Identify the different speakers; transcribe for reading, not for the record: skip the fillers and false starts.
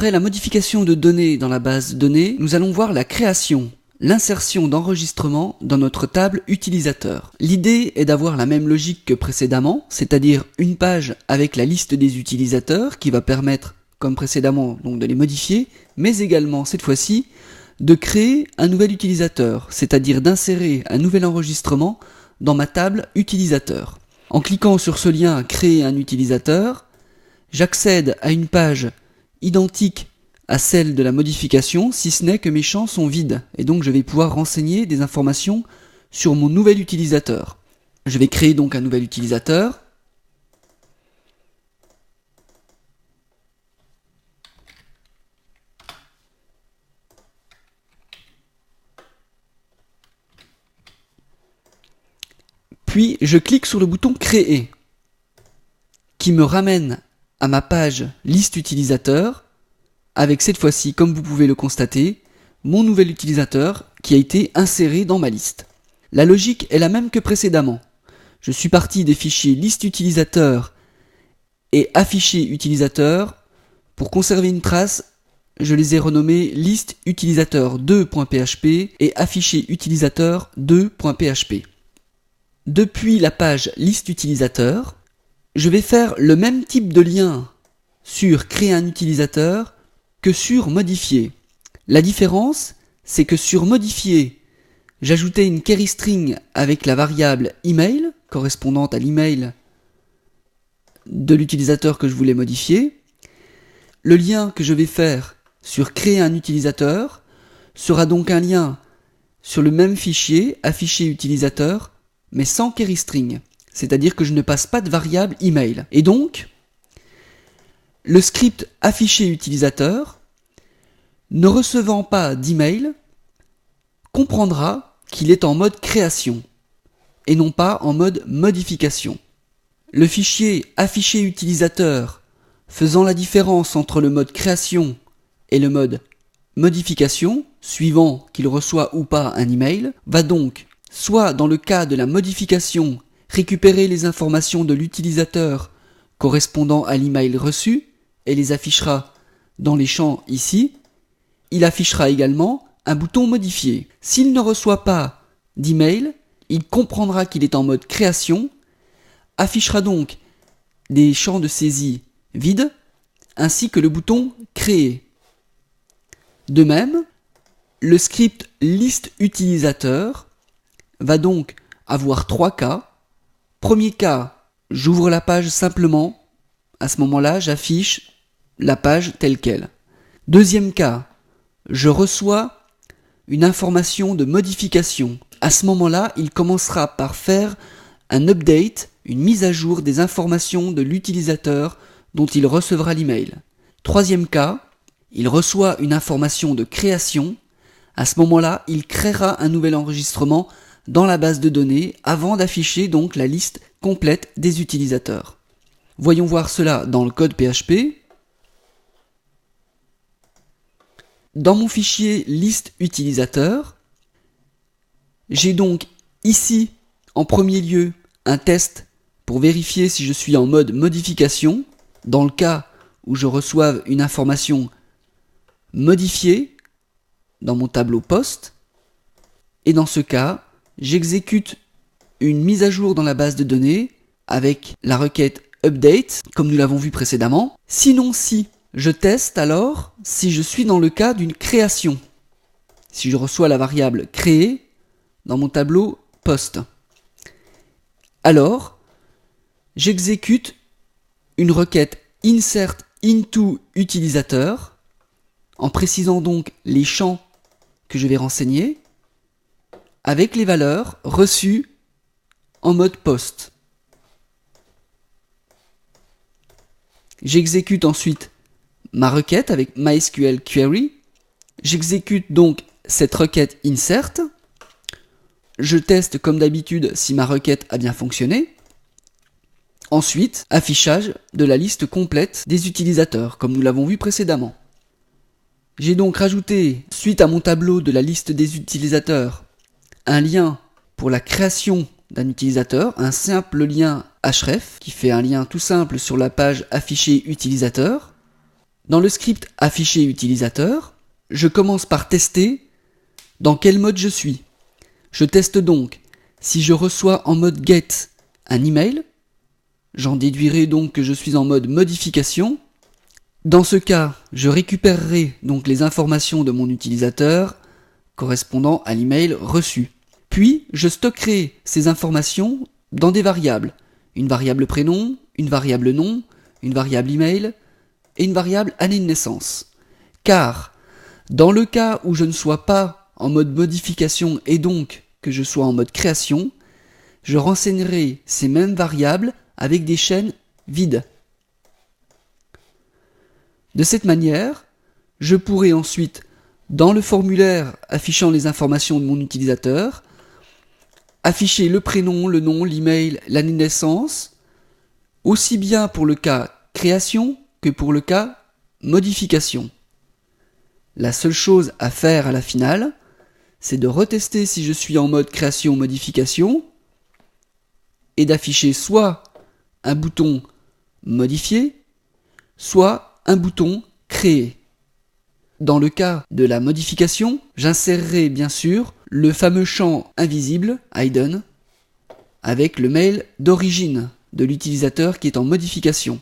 Speaker 1: Après la modification de données dans la base de données, nous allons voir la création, l'insertion d'enregistrements dans notre table utilisateur. L'idée est d'avoir la même logique que précédemment, c'est-à-dire une page avec la liste des utilisateurs qui va permettre, comme précédemment, donc de les modifier, mais également, cette fois-ci, de créer un nouvel utilisateur, c'est-à-dire d'insérer un nouvel enregistrement dans ma table utilisateur. En cliquant sur ce lien « Créer un utilisateur », j'accède à une page identique à celle de la modification, si ce n'est que mes champs sont vides, et donc je vais pouvoir renseigner des informations sur mon nouvel utilisateur. Je vais créer donc un nouvel utilisateur. Puis je clique sur le bouton Créer, qui me ramène à ma page liste utilisateur, avec cette fois-ci, comme vous pouvez le constater, mon nouvel utilisateur qui a été inséré dans ma liste. La logique est la même que précédemment. Je suis parti des fichiers liste utilisateur et affiché utilisateur. Pour conserver une trace, je les ai renommés liste utilisateur 2.php et affiché utilisateur 2.php. Depuis la page liste utilisateur, je vais faire le même type de lien sur créer un utilisateur que sur modifier. La différence, c'est que sur modifier, j'ajoutais une query string avec la variable email, correspondante à l'email de l'utilisateur que je voulais modifier. Le lien que je vais faire sur créer un utilisateur sera donc un lien sur le même fichier, affiché utilisateur, mais sans query string. C'est-à-dire que je ne passe pas de variable email. Et donc, le script affiché utilisateur, ne recevant pas d'email, comprendra qu'il est en mode création et non pas en mode modification. Le fichier affiché utilisateur faisant la différence entre le mode création et le mode modification, suivant qu'il reçoit ou pas un email, va donc, soit dans le cas de la modification, récupérer les informations de l'utilisateur correspondant à l'email reçu et les affichera dans les champs ici. Il affichera également un bouton modifier. S'il ne reçoit pas d'email, il comprendra qu'il est en mode création, affichera donc des champs de saisie vides, ainsi que le bouton créer. De même, le script liste utilisateur va donc avoir 3 cas. Premier cas, j'ouvre la page simplement. À ce moment-là, j'affiche la page telle quelle. Deuxième cas, je reçois une information de modification. À ce moment-là, il commencera par faire un update, une mise à jour des informations de l'utilisateur dont il recevra l'email. Troisième cas, il reçoit une information de création. À ce moment-là, il créera un nouvel enregistrement dans la base de données avant d'afficher donc la liste complète des utilisateurs. Voyons voir cela dans le code PHP. Dans mon fichier liste utilisateur, j'ai donc ici en premier lieu un test pour vérifier si je suis en mode modification, dans le cas où je reçoive une information modifiée dans mon tableau post, et dans ce cas, j'exécute une mise à jour dans la base de données avec la requête update, comme nous l'avons vu précédemment. Sinon, si je teste alors si je suis dans le cas d'une création, si je reçois la variable créer dans mon tableau post. Alors, j'exécute une requête insert into utilisateur en précisant donc les champs que je vais renseigner avec les valeurs reçues en mode post. J'exécute ensuite ma requête avec MySQL query. J'exécute donc cette requête insert. Je teste comme d'habitude si ma requête a bien fonctionné. Ensuite, affichage de la liste complète des utilisateurs, comme nous l'avons vu précédemment. J'ai donc rajouté, suite à mon tableau de la liste des utilisateurs, un lien pour la création d'un utilisateur, un simple lien href qui fait un lien tout simple sur la page affichée utilisateur. Dans le script afficher utilisateur, je commence par tester dans quel mode je suis. Je teste donc si je reçois en mode get un email. J'en déduirai donc que je suis en mode modification. Dans ce cas, je récupérerai donc les informations de mon utilisateur correspondant à l'email reçu. Puis, je stockerai ces informations dans des variables. Une variable prénom, une variable nom, une variable email et une variable année de naissance. Car, dans le cas où je ne sois pas en mode modification et donc que je sois en mode création, je renseignerai ces mêmes variables avec des chaînes vides. De cette manière, je pourrai ensuite, dans le formulaire affichant les informations de mon utilisateur, afficher le prénom, le nom, l'email, l'année de naissance, aussi bien pour le cas création que pour le cas modification. La seule chose à faire à la finale, c'est de retester si je suis en mode création-modification et d'afficher soit un bouton modifier, soit un bouton créer. Dans le cas de la modification, j'insérerai bien sûr le fameux champ invisible, hidden, avec le mail d'origine de l'utilisateur qui est en modification.